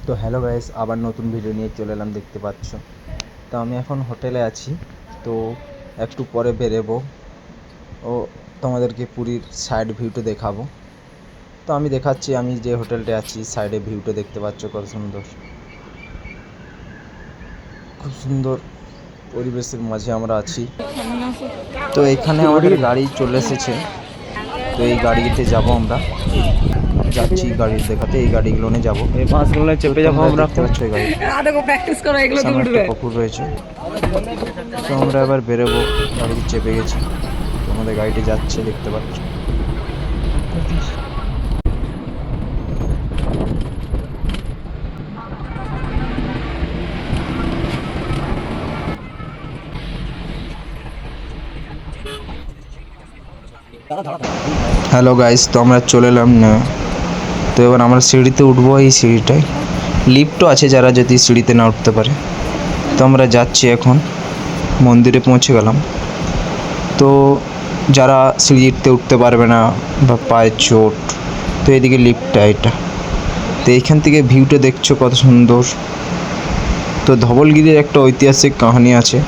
তো hello guys, আবার নতুন ভিডিও নিয়ে চলে এলাম, দেখতে পাচ্ছ। তো আমি এখন হোটেলে আছি, তো একটু পরে বেরোবো ও তোমাদেরকে পুরীর সাইড ভিউটা দেখাবো। তো আমি দেখাচ্ছি, আমি যে হোটেলটা আছি সাইডে ভিউটা দেখতে পাচ্ছ কত সুন্দর, খুব সুন্দর পরিবেশের মাঝে আমরা আছি। তো এখানে আমাদের গাড়ি চলে এসেছে, তো এই গাড়িতে যাব আমরা, যাচ্ছি গাড়ির দেখাতে, এই গাড়িগুলো নিয়ে যাবো, এই বাসগুলো চেপে যাবো আমরা। দেখতে পাচ্ছ এই গাড়ি, প্র্যাকটিস করো, এগুলো তো সামনে উঠবে। একটা পুকুর রয়েছে। তো আমরা এবার বেরোবো, গাড়িতে চেপে গেছি, তো আমাদের গাড়িটি যাচ্ছে দেখতে পাচ্ছ। হ্যালো গাইস, তো আমরা চলে এলাম না, তো এবার আমরা সিঁড়িতে উঠবো। এই সিঁড়িটায় লিফটও আছে, যারা যদি সিঁড়িতে না উঠতে পারে। তো আমরা যাচ্ছি, এখন মন্দিরে পৌঁছে গেলাম। তো যারা সিঁড়িতে উঠতে পারবে না বা পায়ের চোট, তো এদিকে লিফটটা এটা, তো এইখান থেকে ভিউটা দেখছো কত সুন্দর। তো ধবলগিরির একটা ঐতিহাসিক কাহিনী আছে।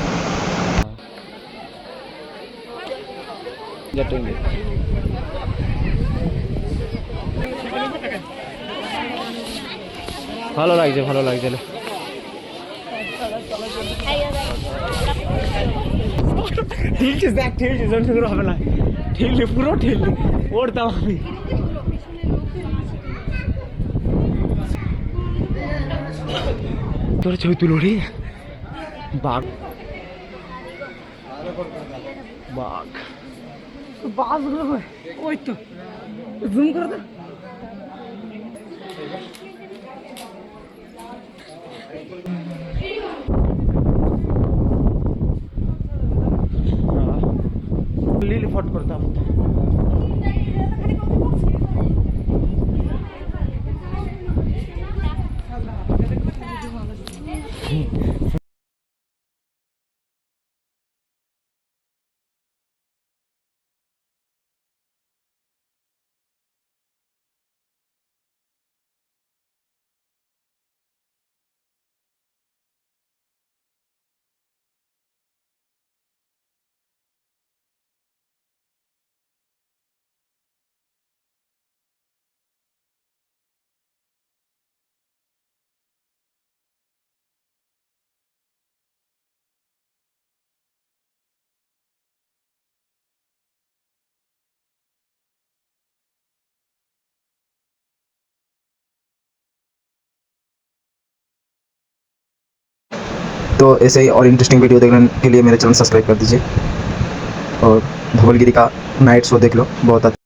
ভালো লাগছে, ভালো লাগছে। ঠেলছিস, দেখ ঠেলছিস, জন্য করে হবে না। ঠেললি, পুরো ঠেললি, ওরতাম আমি। তোর ছবি তুলো রে। বাঘ, বাঘ, বাসগুলো ওই তো জুম করে দে। লিলি ফট করতাম। तो ऐसे ही और इंटरेस्टिंग वीडियो देखने के लिए मेरे चैनल सब्सक्राइब कर दीजिए, और धवलगिरी का नाइट शो देख लो, बहुत अच्छा।